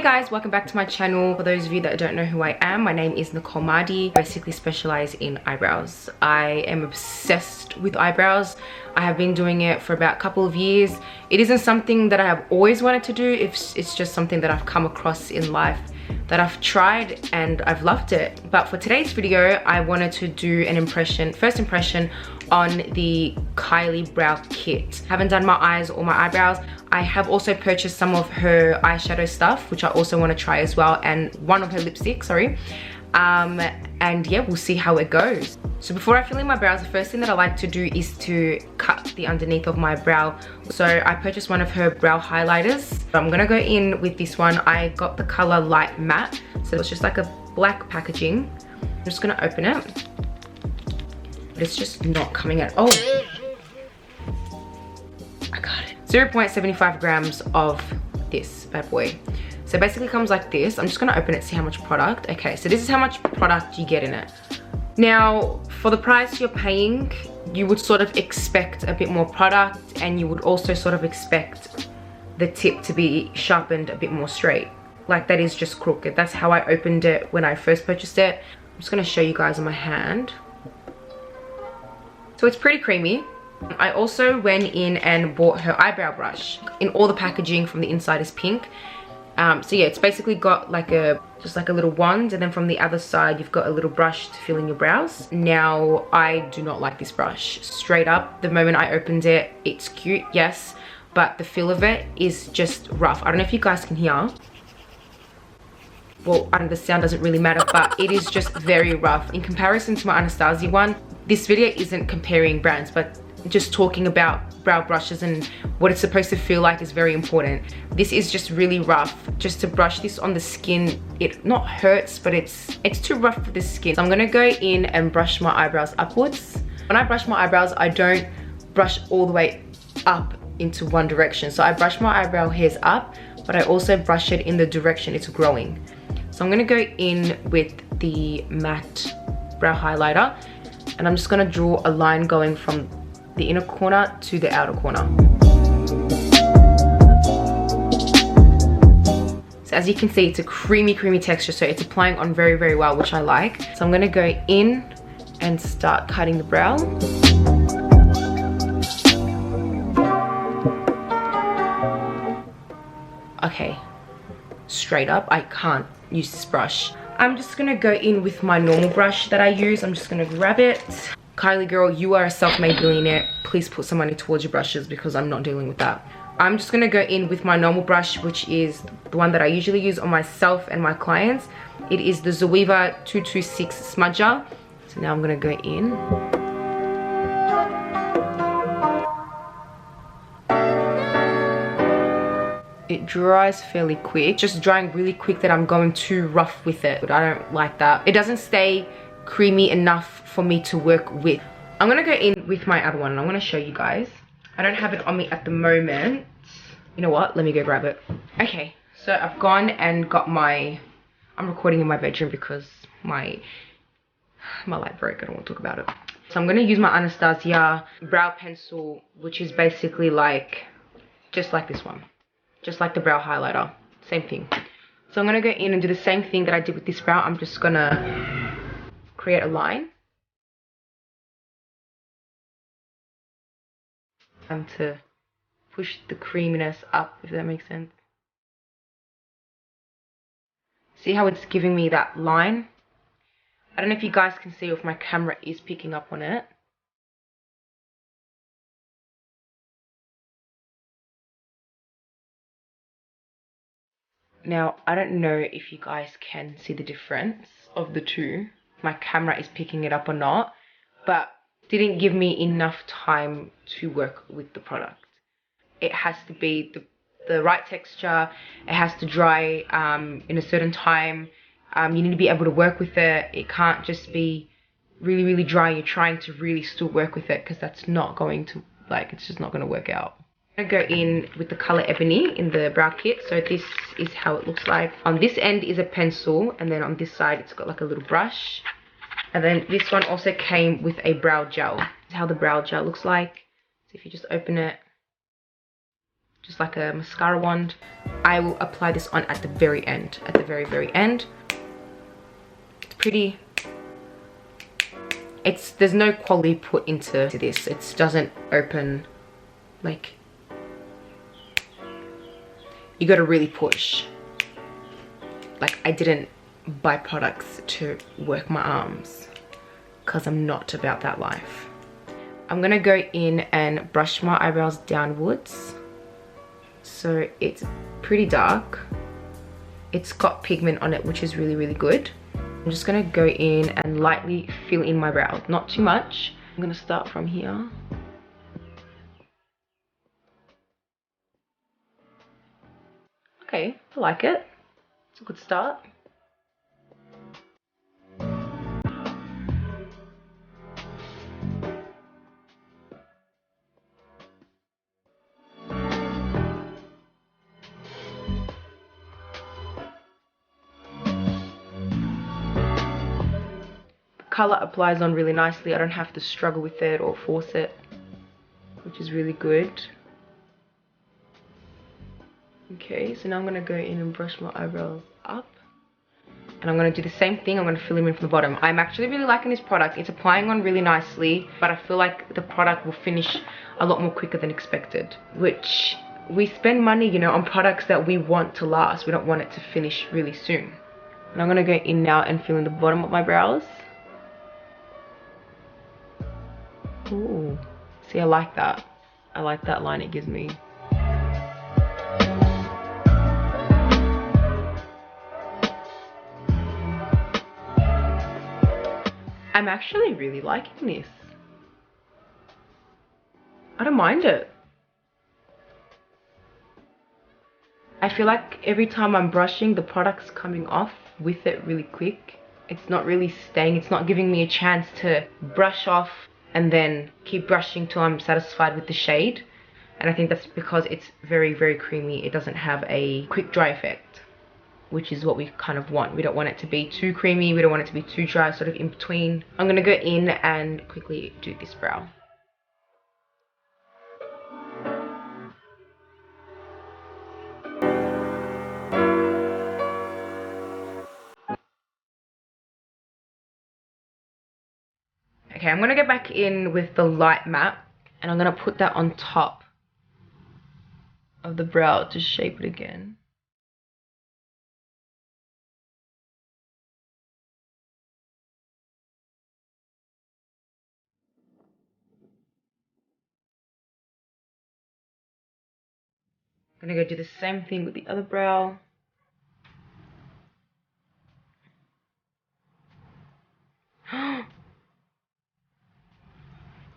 guys, welcome back to my channel. For those of you that don't know who I am, my name is Nicolemadii. I basically specialize in eyebrows. I am obsessed with eyebrows. I have been doing it for about a couple of years. It isn't something that I have always wanted to do. It's just something that I've come across in life that I've tried and I've loved it. But for today's video, I wanted to do an first impression on the Kylie Brow Kit. Haven't done my eyes or my eyebrows. I have also purchased some of her eyeshadow stuff, which I also want to try as well, and one of her lipsticks, sorry. And yeah, we'll see how it goes. So before I fill in my brows, the first thing that I like to do is to cut the underneath of my brow. So I purchased one of her brow highlighters. I'm gonna go in with this one. I got the color Light Matte. So it's just like a black packaging. I'm just gonna open it. But it's just not coming out. Oh, I got it. 0.75 grams of this bad boy. So it basically comes like this. I'm just gonna open it, see how much product. Okay, so this is how much product you get in it. Now, for the price you're paying, you would sort of expect a bit more product, and you would also sort of expect the tip to be sharpened a bit more straight. Like that is just crooked. That's how I opened it when I first purchased it. I'm just gonna show you guys on my hand. So it's pretty creamy. I also went in and bought her eyebrow brush. In all the packaging from the inside is pink. So yeah, it's basically got like just like a little wand, and then from the other side you've got a little brush to fill in your brows. Now, I do not like this brush. Straight up, the moment I opened it, it's cute, yes, but the feel of it is just rough. I don't know if you guys can hear. Well, the sound doesn't really matter, but it is just very rough. In comparison to my Anastasia one, this video isn't comparing brands, but just talking about brow brushes and what it's supposed to feel like is very important. This is just really rough. Just to brush this on the skin, it not hurts, but it's too rough for the skin. So I'm gonna go in and brush my eyebrows upwards. When I brush my eyebrows, I don't brush all the way up into one direction. So I brush my eyebrow hairs up, but I also brush it in the direction it's growing. So I'm gonna go in with the matte brow highlighter, and I'm just gonna draw a line going from the inner corner to the outer corner. So as you can see, it's a creamy texture, so it's applying on very, very well, which I like. So I'm gonna go in and start cutting the brow. Okay, straight up, I can't use this brush. I'm just gonna go in with my normal brush that I use. I'm just gonna grab it. Kylie girl, you are a self-made billionaire. Please put some money towards your brushes, because I'm not dealing with that. I'm just gonna go in with my normal brush, which is the one that I usually use on myself and my clients. It is the Zoeva 226 Smudger. So now I'm gonna go in. It dries fairly quick. Just drying really quick that I'm going too rough with it, but I don't like that. It doesn't stay creamy enough for me to work with. I'm gonna go in with my other one, and I'm gonna show you guys. I don't have it on me at the moment. You know what, let me go grab it. Okay, so I've gone and got I'm recording in my bedroom because my light broke. I don't want to talk about it. So I'm gonna use my Anastasia brow pencil, which is basically like just like this one, just like the brow highlighter, same thing. So I'm gonna go in and do the same thing that I did with this brow. I'm just gonna create a line. And to push the creaminess up, if that makes sense. See how it's giving me that line? I don't know if you guys can see, or if my camera is picking up on it. Now, I don't know if you guys can see the difference of the two. My camera is picking it up or not, but didn't give me enough time to work with the product. It has to be the right texture. It has to dry in a certain time. You need to be able to work with it. It can't just be really, really dry. You're trying to really still work with it, because that's not going to, it's just not going to work out. I'm going to go in with the color Ebony in the brow kit. So this is how it looks like. On this end is a pencil, and then on this side it's got like a little brush. And then this one also came with a brow gel. This is how the brow gel looks like. So if you just open it, just like a mascara wand. I will apply this on at the very end, at the very end. It's pretty. There's no quality put into this. It doesn't open, like, you gotta really push. Like, I didn't buy products to work my arms because I'm not about that life. I'm gonna go in and brush my eyebrows downwards. So it's pretty dark. It's got pigment on it, which is really good. I'm just gonna go in and lightly fill in my brows, not too much. I'm gonna start from here. Okay, I like it. It's a good start. Color applies on really nicely. I don't have to struggle with it or force it, which is really good. Okay, so now I'm gonna go in and brush my eyebrows up, and I'm gonna do the same thing. I'm gonna fill them in from the bottom. I'm actually really liking this product. It's applying on really nicely, but I feel like the product will finish a lot more quicker than expected, which we spend money, you know, on products that we want to last. We don't want it to finish really soon. And I'm gonna go in now and fill in the bottom of my brows. Ooh, see, I like that. I like that line it gives me. I'm actually really liking this. I don't mind it. I feel like every time I'm brushing, the product's coming off with it really quick. It's not really staying. It's not giving me a chance to brush off and then keep brushing till I'm satisfied with the shade. And I think that's because it's very creamy. It doesn't have a quick dry effect, which is what we kind of want. We don't want it to be too creamy, we don't want it to be too dry, sort of in between. I'm gonna go in and quickly do this brow. Okay, I'm gonna go back in with the light matte, and I'm gonna put that on top of the brow to shape it again. I'm gonna go do the same thing with the other brow.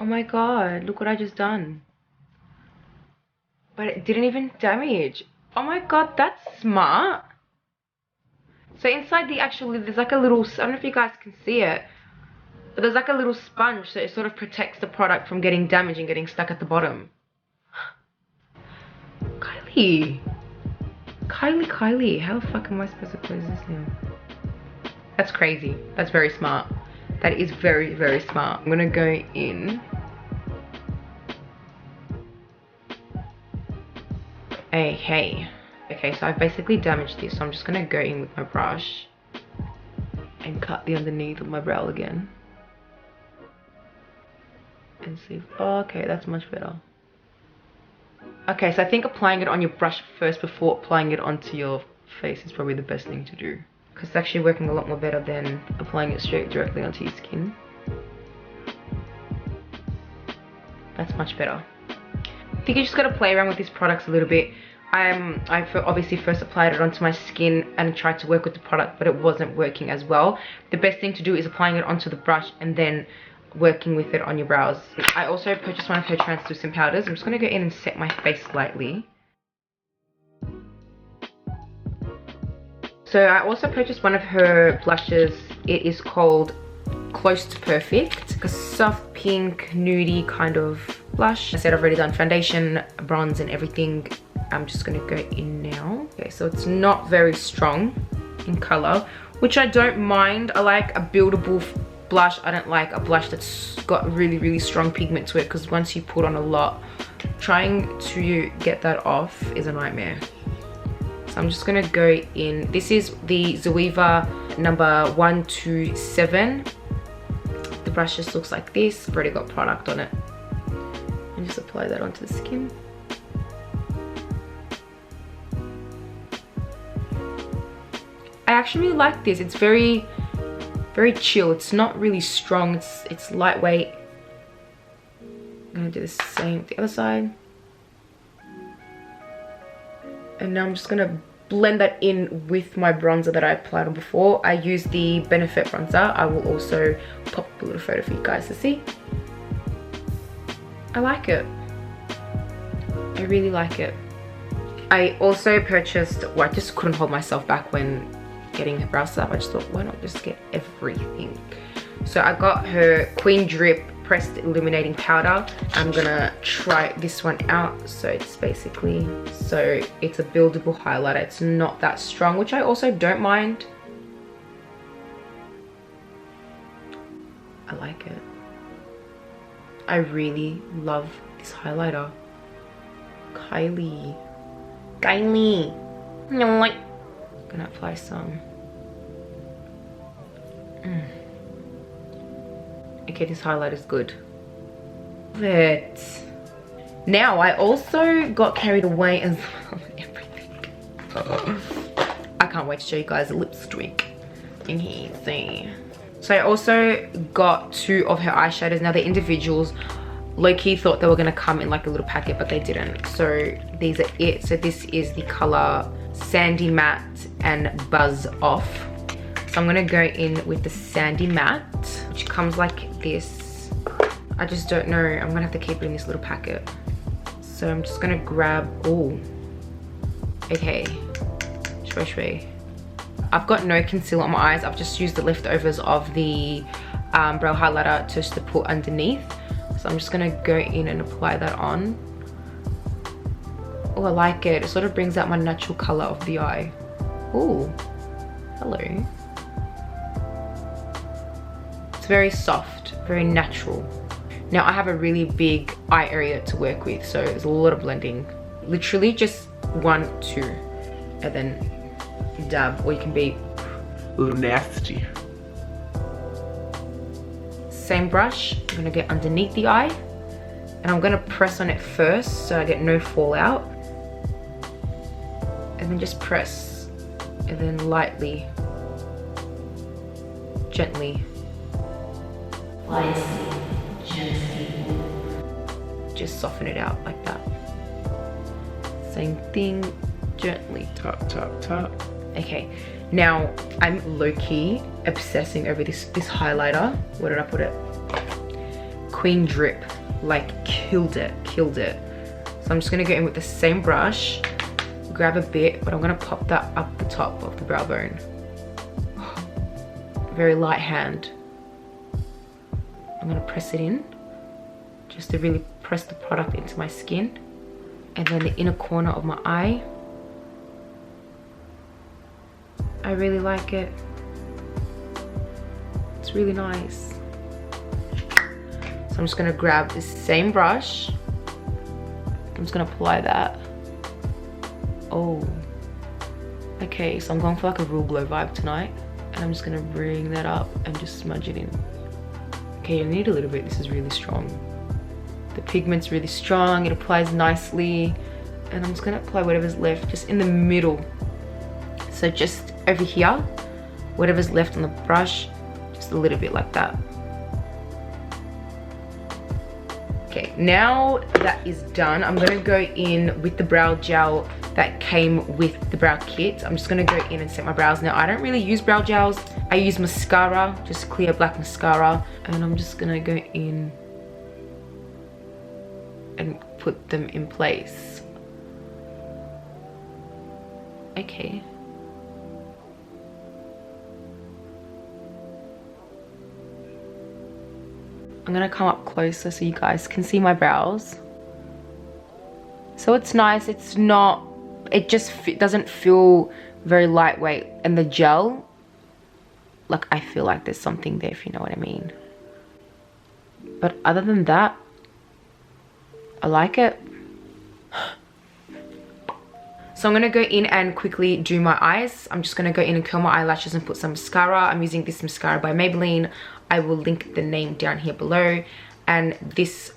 Oh my god, look what I just done. But it didn't even damage. Oh my god, that's smart. So inside the actual lid, there's like a little, I don't know if you guys can see it, but there's like a little sponge, so it sort of protects the product from getting damaged and getting stuck at the bottom. Kylie, how the fuck am I supposed to close this now? That's crazy. That's very smart. That is very smart. I'm gonna go in. Okay, so I've basically damaged this, so I'm just gonna go in with my brush and cut the underneath of my brow again. And see if, oh, okay, that's much better. Okay, so I think applying it on your brush first before applying it onto your face is probably the best thing to do, because it's actually working a lot more better than applying it straight directly onto your skin. That's much better. I think you just gotta play around with these products a little bit. I obviously first applied it onto my skin and tried to work with the product, but it wasn't working as well. The best thing to do is applying it onto the brush and then working with it on your brows. I also purchased one of her translucent powders. I'm just going to go in and set my face lightly. So I also purchased one of her blushes. It is called Close to Perfect. It's a soft pink nudie kind of blush. I said I've already done foundation, bronze and everything. I'm just going to go in now. Okay, so it's not very strong in color, which I don't mind. I like a buildable blush. I don't like a blush that's got really strong pigment to it, because once you put on a lot, trying to get that off is a nightmare. So I'm just gonna go in. This is the Zoeva number 127. The brush just looks like this. I've already got product on it. And just apply that onto the skin. I actually really like this. It's very chill. It's not really strong. It's lightweight. I'm gonna do the same with the other side. And now I'm just gonna blend that in with my bronzer that I applied on before. I use the Benefit bronzer. I will also pop up a little photo for you guys to see. I like it. I really like it. I also purchased, well, I just couldn't hold myself back when getting her brow stuff. I just thought, why not just get everything? So I got her Queen Drip Pressed Illuminating Powder. I'm gonna try this one out. So it's basically, so it's a buildable highlighter. It's not that strong, which I also don't mind. I like it. I really love this highlighter. Kylie. I'm gonna apply some. Okay, this highlight is good. But now I also got carried away as well with everything. I can't wait to show you guys the lipstick in here. See. So I also got 2 of her eyeshadows. Now they're individuals. Low-key thought they were gonna come in like a little packet, but they didn't. So these are it. So this is the color Sandy Matte and Buzz Off. So I'm gonna go in with the Sandy Matte, which comes like this. I just don't know. I'm gonna have to keep it in this little packet. So I'm just gonna grab, oh, okay. Shway. I've got no concealer on my eyes. I've just used the leftovers of the brow highlighter just to put underneath. So I'm just gonna go in and apply that on. Oh, I like it. It sort of brings out my natural color of the eye. Oh, hello. It's very soft, very natural. Now I have a really big eye area to work with, so there's a lot of blending. Literally just 1, 2, and then dab, or you can be a little nasty. Same brush, I'm gonna get underneath the eye, and I'm gonna press on it first so I get no fallout. And then just press, and then lightly, gently. Just soften it out like that. Same thing, gently. Top. Okay, now I'm low-key obsessing over this highlighter. Where did I put it? Queen Drip, like killed it. So I'm just gonna go in with the same brush, grab a bit, but I'm gonna pop that up the top of the brow bone. Very light hand. I'm gonna press it in, just to really press the product into my skin. And then the inner corner of my eye. I really like it. It's really nice. So I'm just gonna grab this same brush. I'm just gonna apply that. Oh. Okay, so I'm going for like a real glow vibe tonight. And I'm just gonna bring that up and just smudge it in. Okay, you need a little bit. This is really strong. The pigment's really strong. It applies nicely. And I'm just gonna apply whatever's left just in the middle. So just over here, whatever's left on the brush, just a little bit like that. Okay, now that is done, I'm gonna go in with the brow gel that came with the brow kit. I'm just gonna go in and set my brows. Now I don't really use brow gels. I use mascara, just clear black mascara, and I'm just gonna go in and put them in place. Okay. I'm gonna come up closer so you guys can see my brows. So it's nice, it's not, it just doesn't feel very lightweight, and the gel, like I feel like there's something there, if you know what I mean. But other than that, I like it. So I'm gonna go in and quickly do my eyes. I'm just gonna go in and curl my eyelashes and put some mascara. I'm using this mascara by Maybelline. I will link the name down here below. And this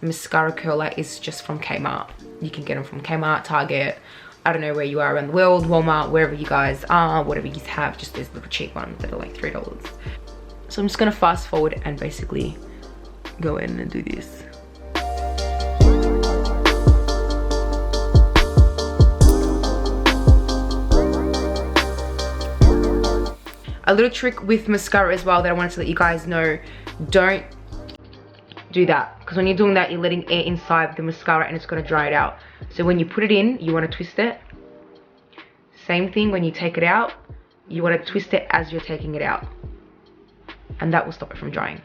mascara curler is just from Kmart. You can get them from Kmart, Target, I don't know where you are around the world, Walmart, wherever you guys are, whatever you have, just these little cheap ones that are like $3. So I'm just gonna fast forward and basically go in and do this. A little trick with mascara as well that I wanted to let you guys know, don't do that, because when you're doing that, you're letting air inside the mascara and it's going to dry it out. So when you put it in, you want to twist it. Same thing when you take it out, you want to twist it as you're taking it out, and that will stop it from drying.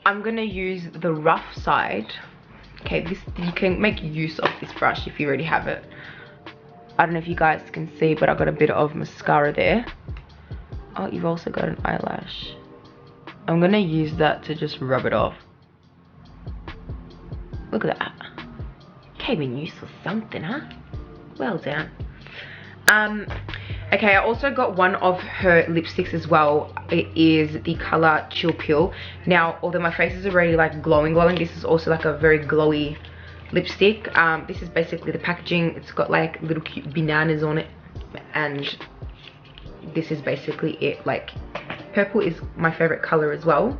I'm going to use the rough side. Okay, this, you can make use of this brush if you already have it. I don't know if you guys can see, but I got a bit of mascara there. Oh, you've also got an eyelash. I'm gonna use that to just rub it off. Look at that. Came in use for something, huh? Well done. Okay, I also got one of her lipsticks as well. It is the color Chill Pill. Now, although my face is already like glowing, this is also like a very glowy lipstick. This is basically the packaging. It's got like little cute bananas on it, and this is basically it. Like, purple is my favorite color as well,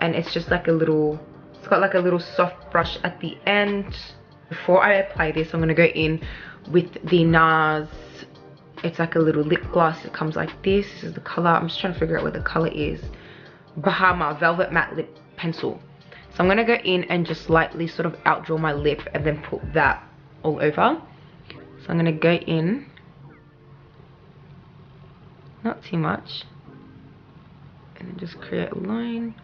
and it's just like a little, it's got like a little soft brush at the end. Before I apply this, I'm gonna go in with the NARS, it's like a little lip gloss. It comes like this. This is the color. I'm just trying to figure out what the color is. Bahama Velvet Matte Lip Pencil. So I'm going to go in and just lightly sort of outdraw my lip and then put that all over. So I'm going to go in, not too much, and then just create a line.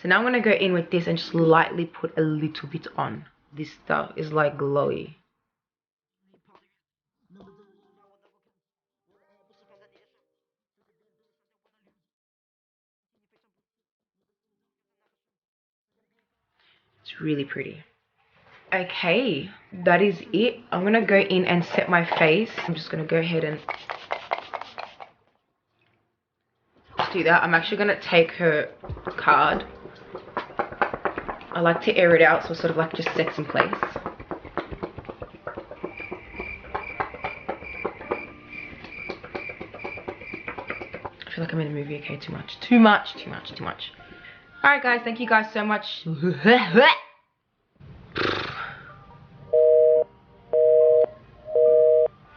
So now I'm going to go in with this and just lightly put a little bit on. This stuff is like glowy. It's really pretty. Okay, that is it. I'm going to go in and set my face. I'm just going to go ahead and do that. I'm actually going to take her card. I like to air it out so it sort of like just sets in place. I feel like I'm in a movie. Okay, too much. Alright guys, thank you guys so much.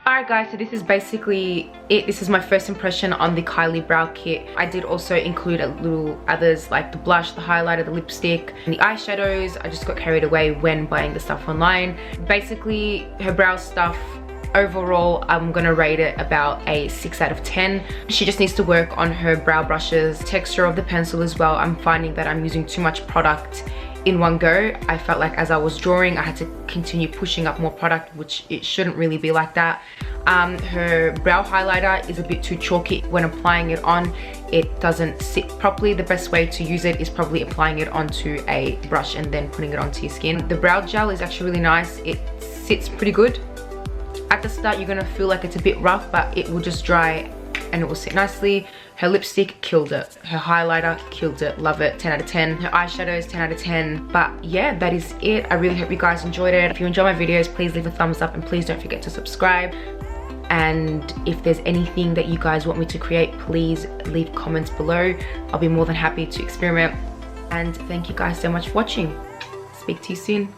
Alright guys, so this is basically it. This is my first impression on the Kylie Brow Kit. I did also include a little others like the blush, the highlighter, the lipstick, and the eyeshadows. I just got carried away when buying the stuff online. Basically, her brow stuff, overall, I'm gonna rate it about a 6 out of 10. She just needs to work on her brow brushes, texture of the pencil as well. I'm finding that I'm using too much product in one go. I felt like as I was drawing, I had to continue pushing up more product, which it shouldn't really be like that. Her brow highlighter is a bit too chalky. When applying it on, it doesn't sit properly. The best way to use it is probably applying it onto a brush and then putting it onto your skin. The brow gel is actually really nice. It sits pretty good. At the start, you're gonna feel like it's a bit rough, but it will just dry and it will sit nicely. Her lipstick killed it. Her highlighter killed it. Love it. 10 out of 10. Her eyeshadows, 10 out of 10. But yeah, that is it. I really hope you guys enjoyed it. If you enjoy my videos, please leave a thumbs up and please don't forget to subscribe. And if there's anything that you guys want me to create, please leave comments below. I'll be more than happy to experiment. And thank you guys so much for watching. Speak to you soon.